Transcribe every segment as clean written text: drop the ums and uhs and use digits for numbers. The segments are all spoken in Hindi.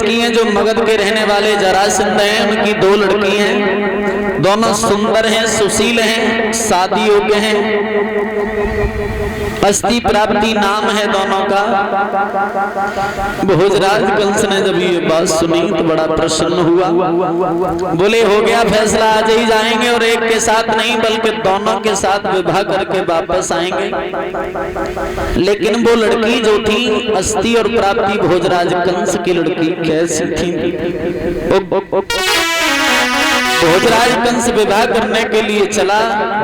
लड़की हैं जो मगध के रहने वाले जरासंध हैं, उनकी 2 लड़की हैं, दोनों सुंदर हैं, सुशील हैं, शादी योग्य हैं, अस्थि प्राप्ति नाम है दोनों का। भोजराज कंस ने जब ये बात सुनी तो बड़ा प्रसन्न हुआ, बोले हो गया फैसला, आज ही जाएंगे और एक के साथ नहीं बल्कि दोनों के साथ विवाह करके वापस आएंगे। लेकिन वो लड़की जो थी अस्थि और प्राप्ति भोजराज कंस की लड़की कैसी थी? भोजराज कंस विवाह करने के लिए चला,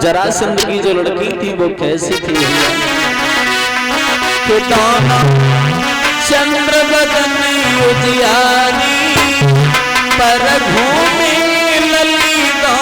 जरासंध की जो लड़की थी वो कैसी थी? चंद्र बदन उजियारी पर घूमे ललिता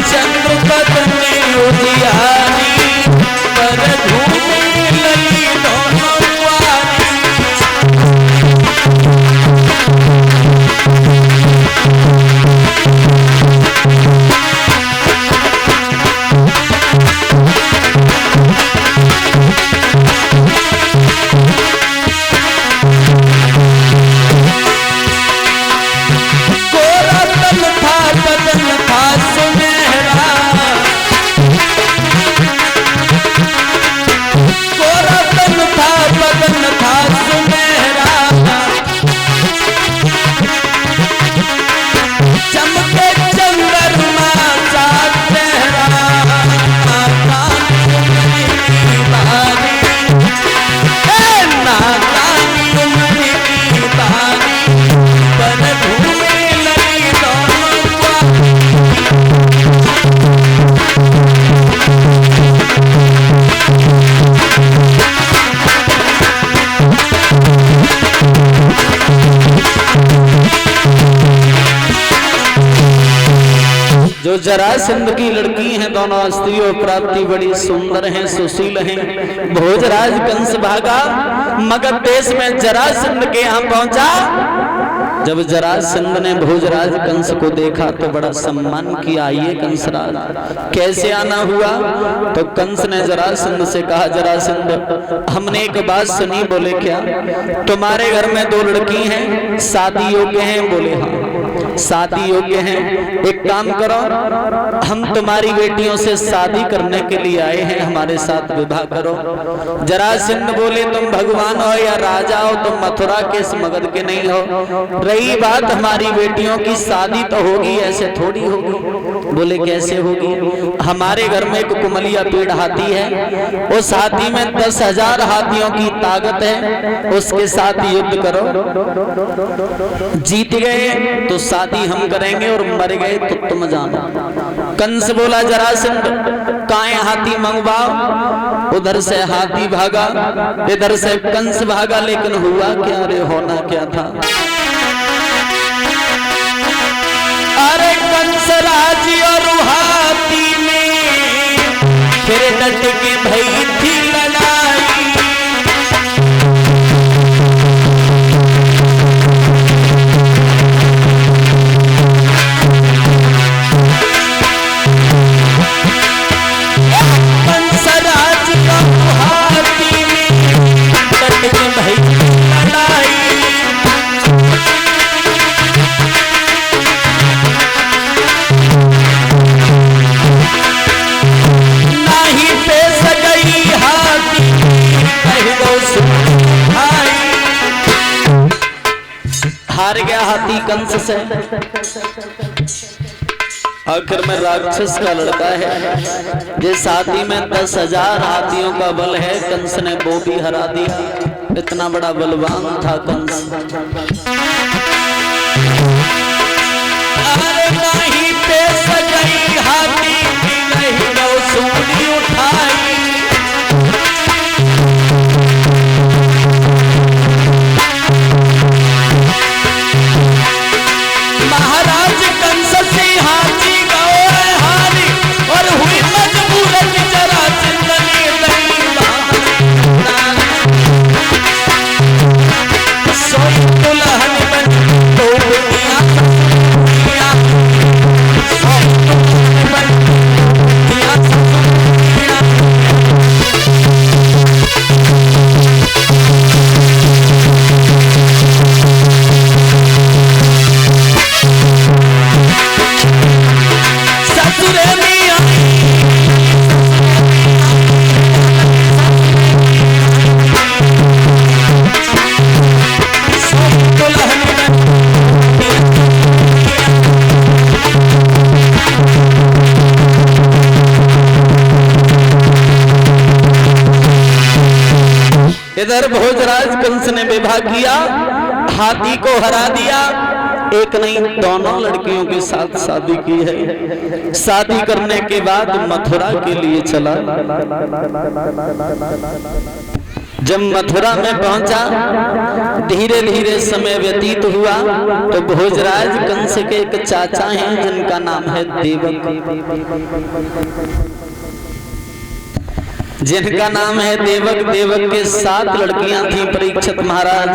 चंद्र बदन उजियारी पर घूमे ललिता जो जरासंध की लड़की हैं, दोनों अस्थि और प्राप्ति बड़ी सुंदर हैं, सुशील हैं। भोजराज कंस भागा, मगध देश में जरासंध के यहाँ पहुंचा। जब जरासंध ने भोजराज कंस को देखा तो बड़ा सम्मान किया, आइए कंसराज, कैसे आना हुआ? तो कंस ने जरासंध से कहा, जरासंध हमने एक बात सुनी। बोले क्या? तुम्हारे घर में 2 लड़की हैं, शादी योग्य हैं। बोले हाँ शादी योग्य हैं, एक काम करो, हम तुम्हारी बेटियों से शादी करने के लिए आए हैं, हमारे साथ विवाह करो। जरासंध बोले तुम भगवान हो या राजा हो, तुम मथुरा के इस मगध के नहीं हो। रही बात हमारी बेटियों की, शादी तो होगी, ऐसे थोड़ी होगी। बोले कैसे होगी? हमारे घर में एक कुमलिया पीड़ हाथी है, उस हाथी में 10,000 हाथियों की ताकत है, उसके साथ युद्ध करो, जीत गए तो शादी हम करेंगे और मर गए तो तुम जानो। कंस बोला जरासंध काहे हाथी मंगवाओ। उधर से हाथी भागा, इधर से कंस भागा, लेकिन हुआ क्या? रे होना क्या था? अरे कंस राजी और हाथी में फिर डट के भई थी लड़ाई। हार गया हाथी कंस से। आखिर में राक्षस का लड़का है, जिस हाथी में 10,000 हाथियों का बल है, कंस ने वो भी हरा दिया। इतना बड़ा बलवान था कंस। अरे नहीं पे सजई हाथी नहीं लो सूली उठाई। महाराज कंस से हाथी गए हारी और हुई मजबूर जरा से इधर भोजराज कंस ने विवाह किया, हाथी को हरा दिया। एक नहीं दोनों लड़कियों के साथ शादी की है। शादी करने के बाद मथुरा के लिए चला। जब मथुरा में पहुंचा, धीरे धीरे समय व्यतीत हुआ तो भोजराज कंस के एक चाचा हैं जिनका नाम है देवक, जिनका नाम है देवक। देवक के 7 लड़कियां थीं। परीक्षित महाराज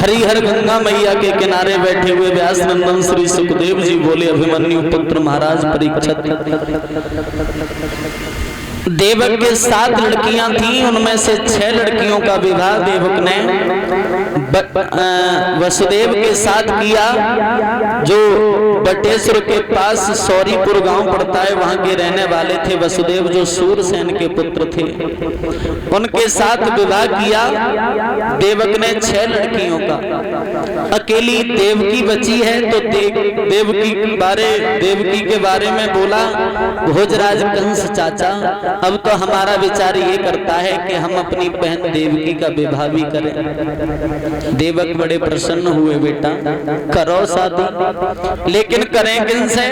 हरिहर गंगा मैया के किनारे बैठे हुए व्यास नंदन श्री सुखदेव जी बोले, अभिमन्यु पुत्र महाराज परीक्षित, देवक के 7 लड़कियां थीं, उनमें से 6 लड़कियों का विवाह देवक ने वसुदेव के साथ किया, जो बटेश्वर के पास सौरीपुर गांव पड़ता है, वहां के रहने वाले थे वसुदेव, जो सूरसेन के पुत्र थे। उनके साथ विवाह किया देवक ने 6 लड़कियों का। अकेली देवकी बची है तो देवकी के बारे में बोला भोजराज कंस, चाचा अब तो हमारा विचार ये करता है कि हम अपनी बहन देवकी का विवाह भी करें। देवक बड़े प्रसन्न हुए, बेटा करो शादी, लेकिन करें किनसे?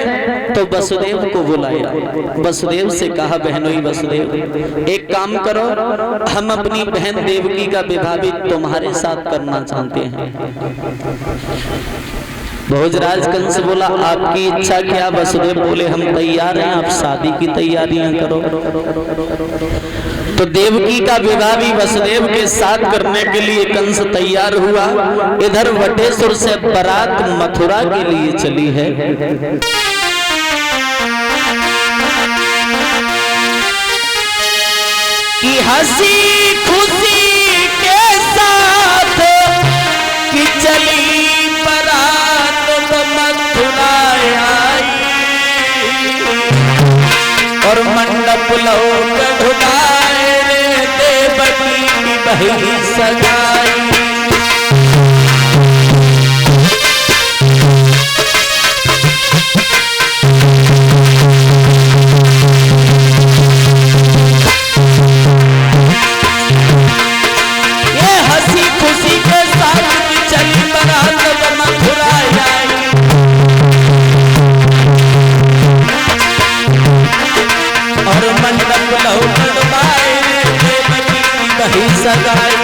तो वसुदेव को बुलाया। वसुदेव से कहा, बहनोई वसुदेव एक काम करो, हम अपनी बहन देवकी का विवाह भी तुम्हारे साथ करना चाहते हैं। भोजराज कंस बोला, आपकी इच्छा क्या? वसुदेव बोले, हम तैयार हैं, आप शादी की तैयारियां करो। तो देवकी का विवाह भी वसुदेव के साथ करने के लिए कंस तैयार हुआ। इधर वटेश्वर से बारात मथुरा के लिए चली है। कि हंसी खुशी के साथ कि चली बारात मथुरा आई, और मंडप लोग ढुलाए रे देवकी की बही सगाई। ये हंसी खुशी के साथ की चली बारात मथुरा आई, और मंडप लोग ढुलाए रे देवकी की बही सगाई।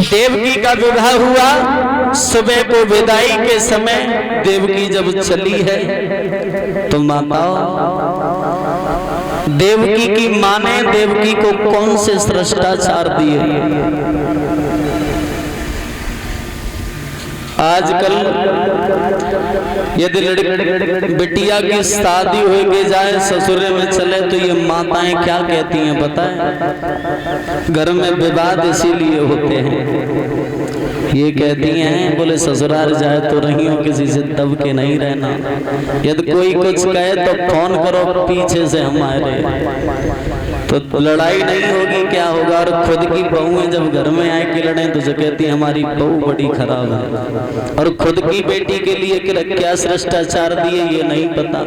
देवकी का विवाह हुआ। सुबह को विदाई के समय देवकी जब चली है तो माताओं, देवकी की मां ने देवकी को कौन से शिष्टाचार दिए? आजकल यदि बिटिया की शादी हो के जाए, ससुरे में चले, तो ये माताएं क्या कहती हैं बताएं? घर में विवाद इसीलिए होते हैं। ये कहती हैं, बोले ससुराल जाए तो रहियो किसी से दब के नहीं रहना, यदि कोई कुछ कहे तो फोन करो पीछे से हमारे, तो लड़ाई नहीं होगी क्या होगा? और खुद की बहुएं जब घर में आए कि लड़े तो कहती हमारी बहू बड़ी खराब है, और खुद की बेटी के लिए क्या शिष्टाचार दिए ये नहीं पता।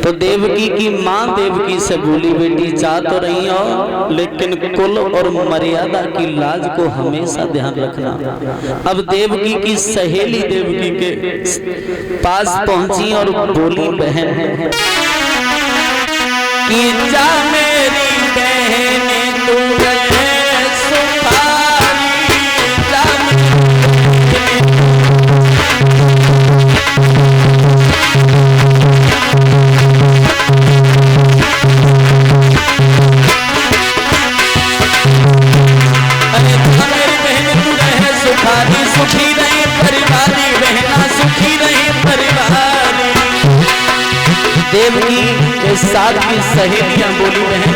तो देवकी की मां देवकी से बोली, बेटी जा तो रही हो, लेकिन कुल और मर्यादा की लाज को हमेशा ध्यान रखना। अब देवकी की सहेली देवकी के पास पहुंची और बोली, बहन कि जा मेरी बहन तू रहे सुखारी, जा मेरी बहन तू रहे सुखारी, सुखी रहे परिवारी, बहना सुखी रहे देवकी के साथ की सहेलियां बोली बहन,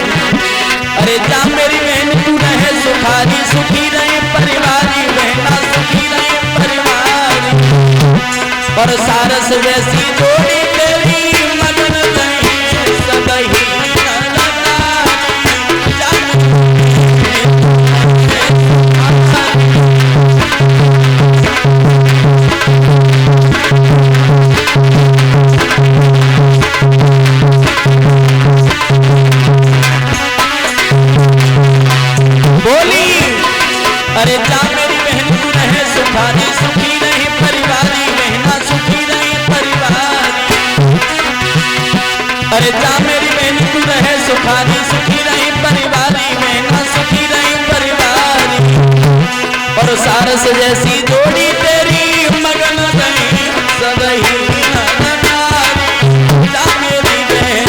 अरे जा मेरी बहन तू रहे सुखारी, सुखी रहे परिवारी, बहना सुखी रहे परिवारी, और सारस जैसी जोड़ी तेरी मगन रहे सदही। अरे जा मेरी बहन तू रहे सुखारी, सुखी रहे परिवारी, बहना सुखी रहे परिवारी, अरे जा मेरी बहन तू रहे सुखारी, सुखी रहे परिवारी, बहना सुखी रहे परिवारी, और सारस जैसी जोड़ी तेरी मगन रहे सदही। जा मेरी बहन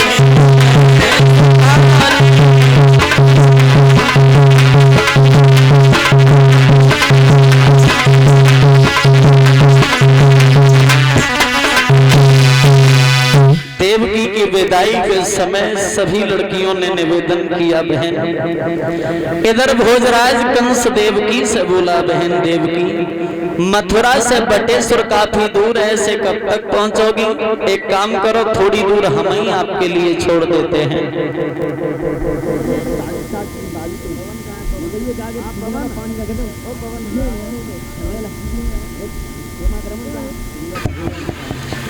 देवकी की विदाई के समय सभी लड़कियों ने निवेदन किया बहन, इधर भोजराज कंस देवकी से बोला बहन देवकी मथुरा से बटेश्वर काफी दूर है, ऐसे कब तक पहुंचोगी? एक काम करो थोड़ी दूर हम ही आपके लिए छोड़ देते हैं।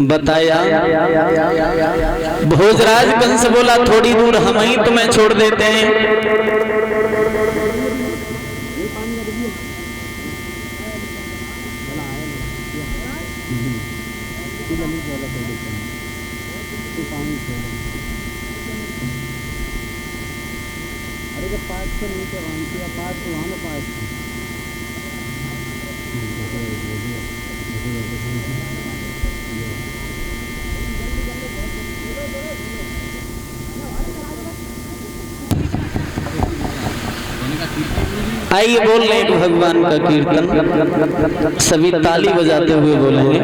बताया भोजराज कंस बोला थोड़ी दूर हम ही तुम्हें छोड़ देते हैं। आइए बोल रहे भगवान का कीर्तन, सभी ताली बजाते हुए बोलेंगे।